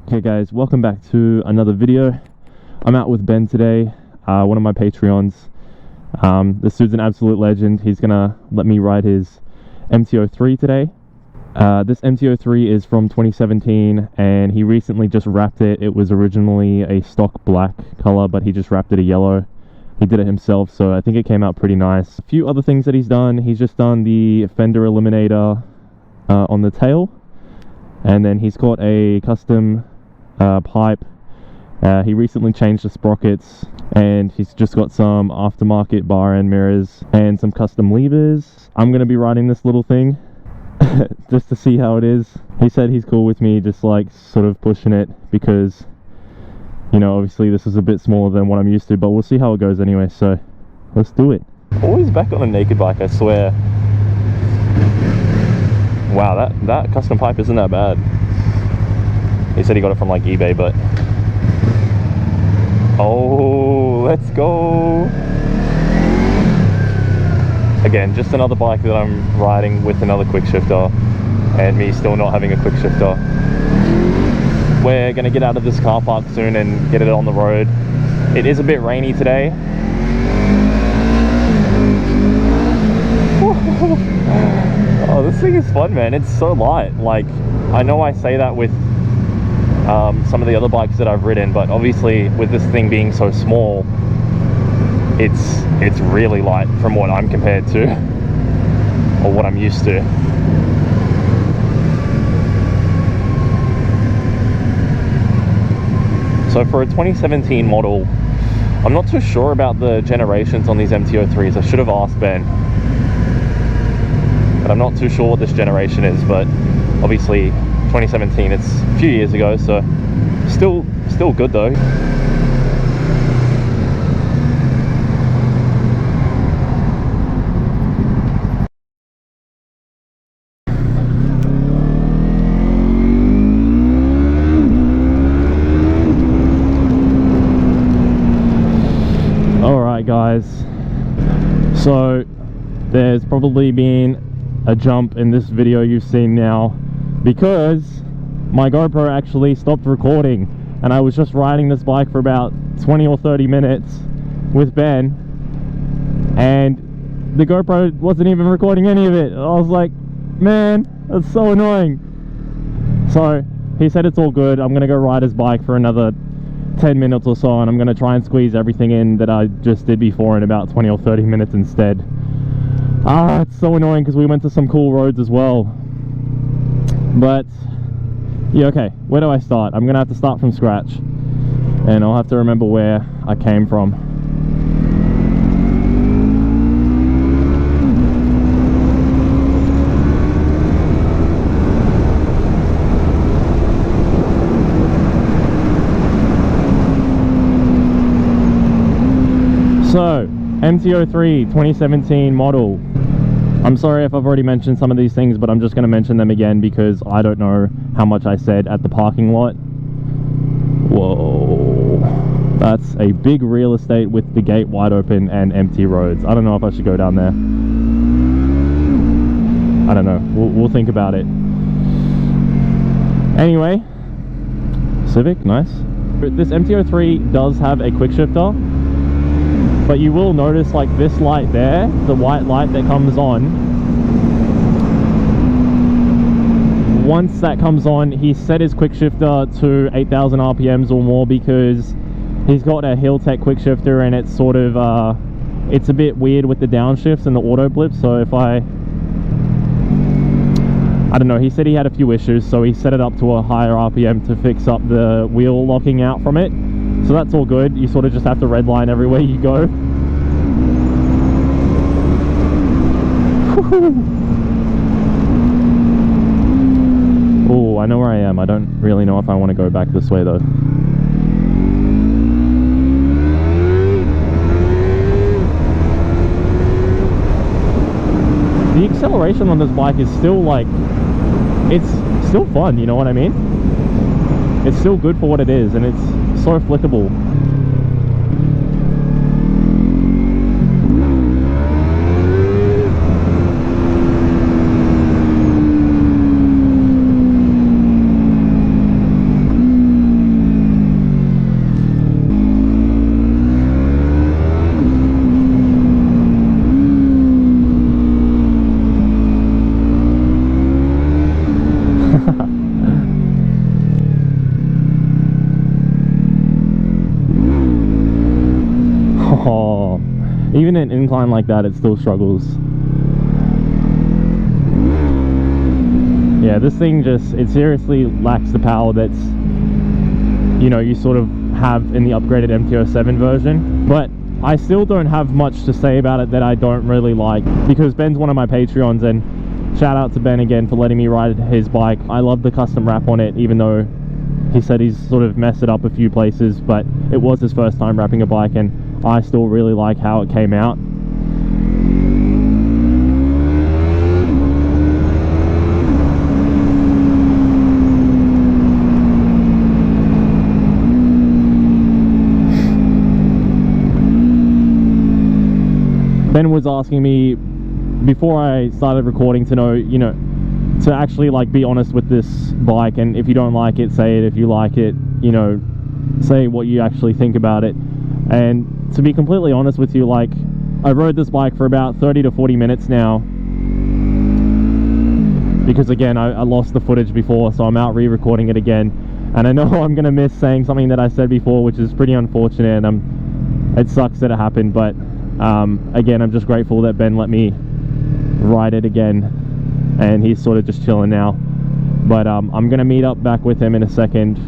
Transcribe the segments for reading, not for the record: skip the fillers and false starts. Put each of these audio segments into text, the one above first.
Okay guys, welcome back to another video. I'm out with Ben today, one of my Patreons. This dude's an absolute legend. He's gonna let me ride his MT-03 today. This MT-03 is from 2017 and he recently just wrapped it. It was originally a stock black color, but he just wrapped it a yellow. He did it himself, so I think it came out pretty nice. A few other things that he's done. He's just done the Fender Eliminator on the tail, and then he's got a custom pipe. He recently changed the sprockets, and he's just got some aftermarket bar end mirrors and some custom levers. I'm gonna be riding this little thing just to see how it is. He said he's cool with me just like sort of pushing it because, you know, obviously this is a bit smaller than what I'm used to, but we'll see how it goes anyway, so let's do it. Always back on a naked bike, I swear. Wow, that custom pipe isn't that bad. He said he got it from like eBay, but oh, let's go. Again, just another bike that I'm riding with another quick shifter, and me still not having a quick shifter. We're gonna get out of this car park soon and get it on the road. It is a bit rainy today. Oh, this thing is fun, man. It's so light. Like, I know I say that with some of the other bikes that I've ridden, but obviously with this thing being so small, it's really light from what I'm compared to, or what I'm used to. So for a 2017 model, I'm not too sure about the generations on these MT-03s. I should have asked Ben, but I'm not too sure what this generation is. But obviously 2017, it's a few years ago, so still good though. Alright guys, so there's probably been a jump in this video you've seen now, because my GoPro actually stopped recording, and I was just riding this bike for about 20 or 30 minutes with Ben, and the GoPro wasn't even recording any of it. I was like, man, that's so annoying. So he said it's all good. I'm gonna go ride his bike for another 10 minutes or so, and I'm gonna try and squeeze everything in that I just did before in about 20 or 30 minutes instead. It's so annoying because we went to some cool roads as well. But yeah, okay, where do I start? I'm gonna have to start from scratch, and I'll have to remember where I came from. So, MT-03 2017 model. I'm sorry if I've already mentioned some of these things, but I'm just going to mention them again because I don't know how much I said at the parking lot. Whoa. That's a big real estate with the gate wide open and empty roads. I don't know if I should go down there. I don't know. We'll think about it. Anyway, Civic, nice. This MT-03 does have a quick shifter, but you will notice like this light there, the white light that comes on, once that comes on, he set his quick shifter to 8,000 RPMs or more because he's got a Evo-tech quick shifter, and it's sort of, it's a bit weird with the downshifts and the auto blips. So if I don't know, he said he had a few issues, so he set it up to a higher RPM to fix up the wheel locking out from it. So that's all good. You sort of just have to redline everywhere you go. Oh, I know where I am. I don't really know if I want to go back this way though. The acceleration on this bike is still like, it's still fun, you know what I mean? It's still good for what it is, and it's so flickable. Even in an incline like that, it still struggles. Yeah, this thing just, it seriously lacks the power that's, you know, you sort of have in the upgraded MT-07 version. But I still don't have much to say about it that I don't really like, because Ben's one of my Patreons, and shout out to Ben again for letting me ride his bike. I love the custom wrap on it, even though he said he's sort of messed it up a few places, but it was his first time wrapping a bike, and I still really like how it came out. Ben was asking me before I started recording to know, you know, to actually like be honest with this bike, and if you don't like it, say it. If you like it, you know, say what you actually think about it. And to be completely honest with you, like, I rode this bike for about 30 to 40 minutes now, because again, I lost the footage before, so I'm out re-recording it again, and I know I'm gonna miss saying something that I said before, which is pretty unfortunate, and it sucks that it happened. But again, I'm just grateful that Ben let me ride it again, and he's sort of just chilling now. But I'm gonna meet up back with him in a second.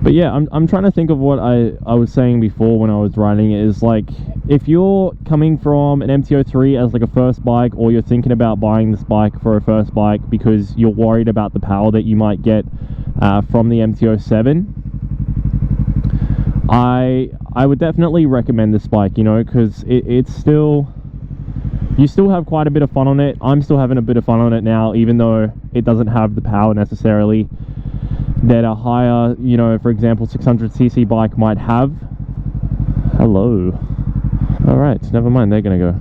But yeah, I'm trying to think of what I was saying before when I was riding it. Is like, if you're coming from an MT-03 as like a first bike, or you're thinking about buying this bike for a first bike because you're worried about the power that you might get from the MT-07, I would definitely recommend this bike, you know, because it's still, you still have quite a bit of fun on it. I'm still having a bit of fun on it now, even though it doesn't have the power necessarily that a higher, you know, for example, 600cc bike might have. Hello. All right, never mind, they're gonna go.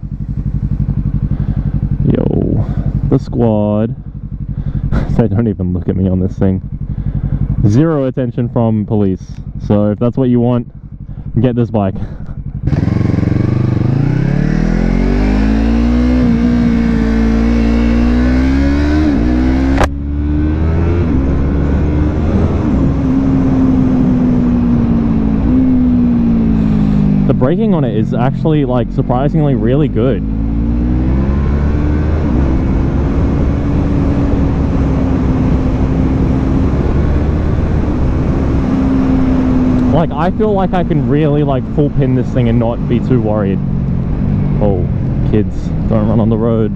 Yo, the squad. They don't even look at me on this thing. Zero attention from police. So if that's what you want, get this bike. The braking on it is actually like surprisingly really good. Like, I feel like I can really like full pin this thing and not be too worried. Oh, kids, don't run on the road.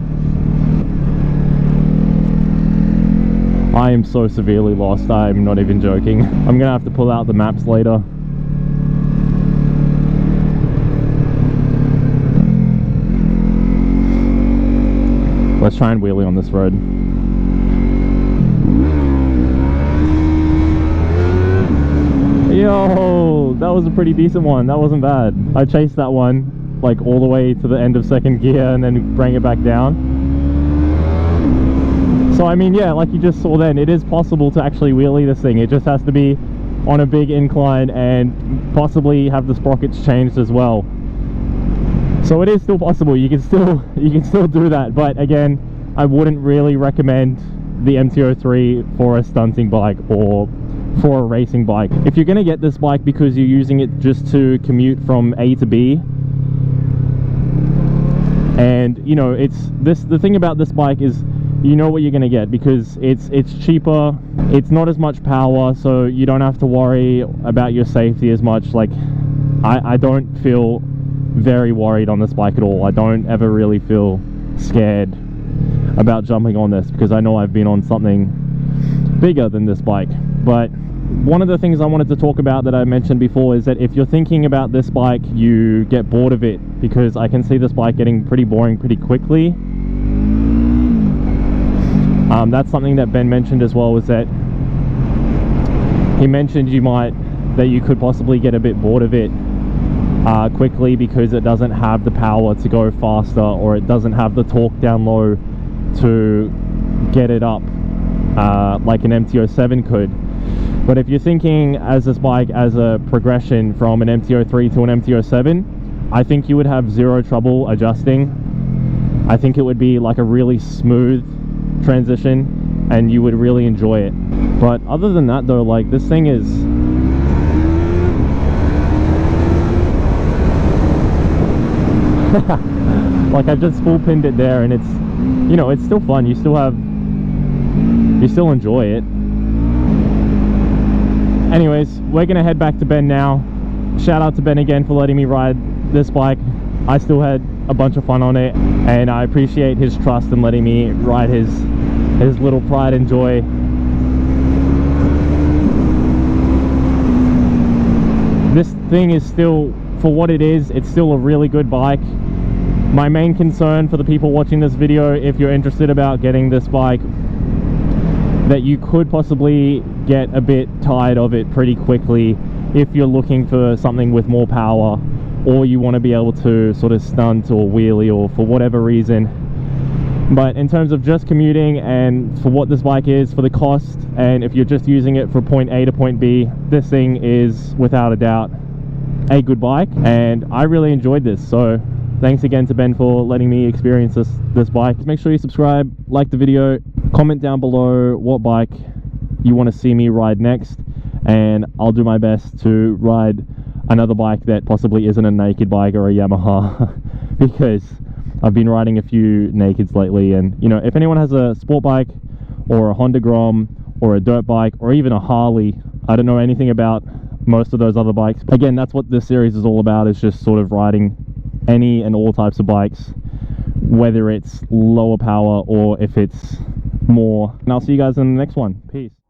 I am so severely lost, I'm not even joking. I'm gonna have to pull out the maps later. Let's try and wheelie on this road. Yo, that was a pretty decent one. That wasn't bad. I chased that one like all the way to the end of second gear and then bring it back down. So I mean, yeah, like you just saw then, it is possible to actually wheelie this thing. It just has to be on a big incline and possibly have the sprockets changed as well. So it is still possible. You can still do that. But again, I wouldn't really recommend the MT-03 for a stunting bike or for a racing bike. If you're going to get this bike because you're using it just to commute from A to B, and you know, the thing about this bike is, you know what you're going to get, because it's cheaper, it's not as much power, so you don't have to worry about your safety as much. Like, I don't feel very worried on this bike at all. I don't ever really feel scared about jumping on this, because I know I've been on something bigger than this bike. But one of the things I wanted to talk about that I mentioned before is that if you're thinking about this bike, you get bored of it, because I can see this bike getting pretty boring pretty quickly. That's something that Ben mentioned as well, was that he mentioned that you could possibly get a bit bored of it quickly, because it doesn't have the power to go faster, or it doesn't have the torque down low to get it up like an MT-07 could. But if you're thinking as this bike as a progression from an MT-03 to an MT-07, I think you would have zero trouble adjusting. I think it would be like a really smooth transition and you would really enjoy it. But other than that though, like, this thing is Like I just full pinned it there, and it's, you know, it's still fun. You still enjoy it. Anyways, we're gonna head back to Ben now. Shout out to Ben again for letting me ride this bike. I still had a bunch of fun on it, and I appreciate his trust in letting me ride his little pride and joy. This thing is still, for what it is, it's still a really good bike. My main concern for the people watching this video, if you're interested about getting this bike, that you could possibly get a bit tired of it pretty quickly if you're looking for something with more power, or you want to be able to sort of stunt or wheelie or for whatever reason. But in terms of just commuting and for what this bike is, for the cost, and if you're just using it for point A to point B, this thing is without a doubt a good bike, and I really enjoyed this. So thanks again to Ben for letting me experience this bike. Make sure you subscribe, like the video, comment down below what bike you want to see me ride next, and I'll do my best to ride another bike that possibly isn't a naked bike or a Yamaha because I've been riding a few nakeds lately. And you know, if anyone has a sport bike or a Honda Grom or a dirt bike or even a Harley, I don't know anything about most of those other bikes. Again, that's what this series is all about, is just sort of riding any and all types of bikes, whether it's lower power or if it's more. And I'll see you guys in the next one. Peace.